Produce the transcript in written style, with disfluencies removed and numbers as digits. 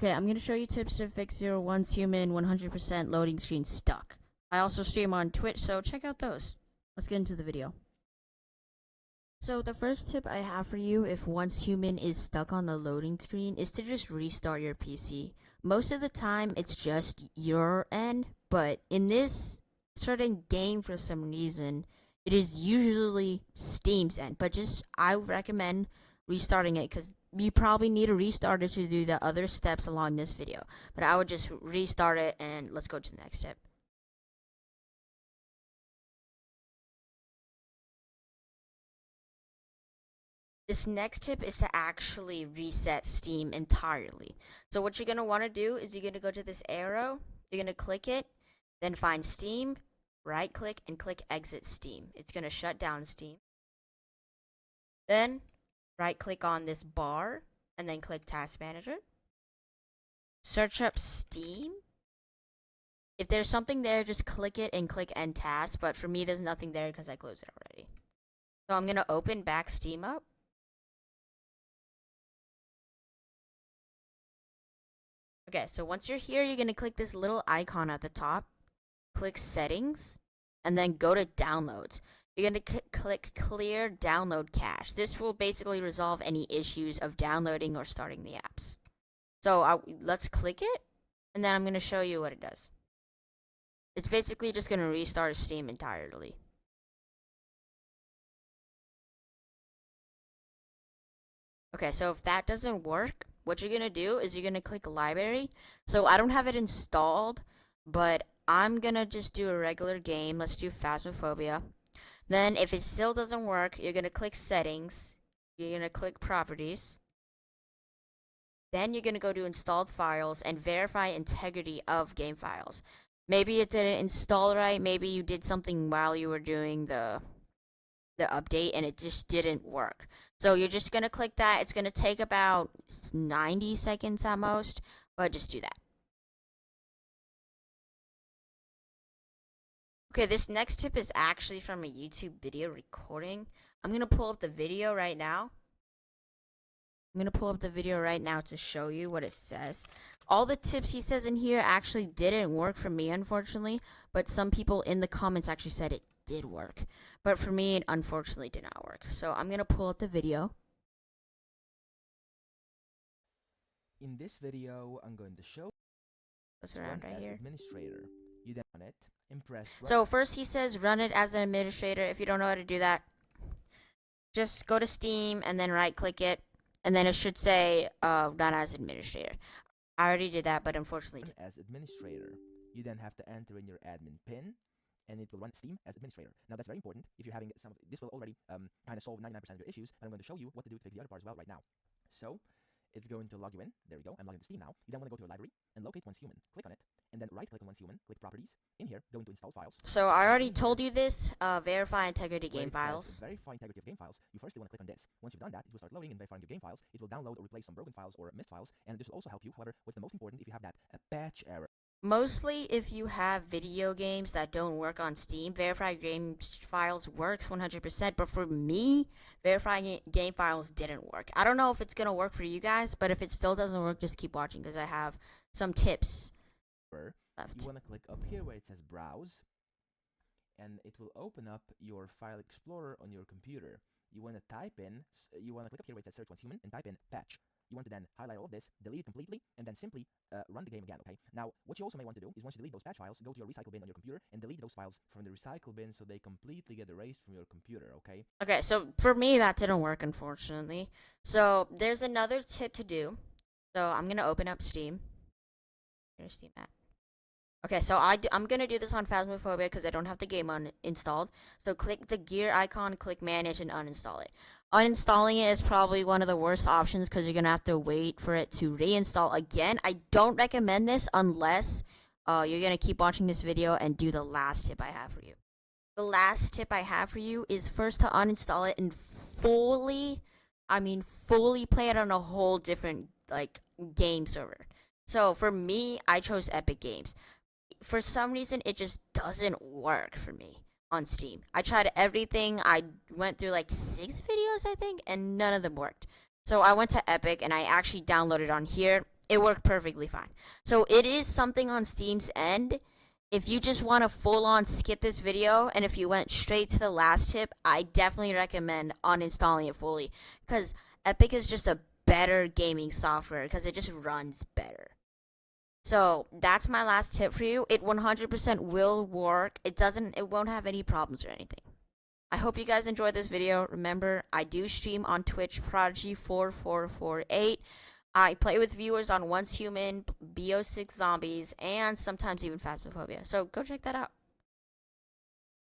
Okay, I'm gonna show you tips to fix your once human 100% loading screen stuck. I also stream on Twitch, so check out those. Let's get into the video. So the first tip I have for you if once human is stuck on the loading screen is to just restart your PC. Most of the time it's just your end, but in this certain game for some reason, it is usually Steam's end. But I recommend restarting it because you probably need to restart it to do the other steps along this video. But I would just restart it and let's go to the next step. This next tip is to actually reset Steam entirely. So what you're going to want to do is you're going to go to this arrow, you're going to click it, then find Steam, right click and click exit Steam. It's going to shut down Steam. Then right click on this bar and then click Task Manager. Search up Steam. If there's something there, just click it and click End Task, but for me there's nothing there because I closed it already. So I'm going to open back Steam up. Okay, so once you're here, you're going to click this little icon at the top, click Settings, and then go to Downloads. You're going to click Clear Download Cache. This will basically resolve any issues of downloading or starting the apps. So let's click it, and then I'm going to show you what it does. It's basically just going to restart Steam entirely. Okay, so if that doesn't work, what you're going to do is you're going to click Library. So I don't have it installed, but I'm going to just do a regular game. Let's do Phasmophobia. Then if it still doesn't work, you're going to click Settings. You're going to click Properties. Then you're going to go to Installed Files and verify integrity of game files. Maybe it didn't install right. Maybe you did something while you were doing the update and it just didn't work. So you're just going to click that. It's going to take about 90 seconds at most, but just do that. Okay, this next tip is actually from a YouTube video recording. I'm going to pull up the video right now. To show you what it says. All the tips he says in here actually didn't work for me, unfortunately, but some people in the comments actually said it did work. But for me, it unfortunately did not work. So I'm going to pull up the video. In this video, I'm going to show What's around right here. Administrator. You then on it, impress. So first he says run it as an administrator. If you don't know how to do that, just go to Steam and then right click it. And then it should say run as administrator. I already did that, but unfortunately as administrator, you then have to enter in your admin PIN, and it will run Steam as administrator. Now that's very important. If you're having some, this will already kind of solve 99% of your issues. But I'm going to show you what to do to fix the other part as well right now. So it's going to log you in. There we go. I'm logged into Steam now. You then want to go to your library and locate Once Human. Click on it, and then right-click on Once Human. Click Properties. In here, go into Install Files. So I already told you this. Verify integrity game files. Verify integrity of game files. You first want to click on this. Once you've done that, it will start loading and verifying your game files. It will download or replace some broken files or missed files, and this will also help you. However, what's the most important if you have that patch error? Mostly if you have video games that don't work on Steam, verify game files works 100%, but for me, verifying game files didn't work. I don't know if it's going to work for you guys, but if it still doesn't work, just keep watching because I have some tips left. You want to click up here where it says Browse, and it will open up your File Explorer on your computer. You want to type in, you want to click up here where it says Search Once Human and type in patch. You want to then highlight all of this, delete it completely, and then simply run the game again, okay? Now, what you also may want to do is once you delete those patch files, go to your recycle bin on your computer and delete those files from the recycle bin so they completely get erased from your computer, okay? Okay, so for me, that didn't work, unfortunately. So there's another tip to do. So I'm going to open up Steam. There's Steam app. Okay, so I'm going to do this on Phasmophobia because I don't have the game installed. So click the gear icon, click manage, and uninstall it. Uninstalling it is probably one of the worst options because you're going to have to wait for it to reinstall again. I don't recommend this unless you're going to keep watching this video and do the last tip I have for you. The last tip I have for you is first to uninstall it and fully play it on a whole different game server. So for me, I chose Epic Games. For some reason, it just doesn't work for me on Steam. I tried everything. I went through like 6 videos, I think, and none of them worked. So I went to Epic and I actually downloaded on here. it worked perfectly fine. So it is something on Steam's end. If you just want to full on skip this video, and if you went straight to the last tip, I definitely recommend uninstalling it fully, because Epic is just a better gaming software because it just runs better. So that's my last tip for you. It 100% will work. It won't have any problems or anything. I hope you guys enjoyed this video. Remember, I do stream on Twitch, Prodigy4448. I play with viewers on Once Human, BO6 Zombies, and sometimes even Phasmophobia. So go check that out.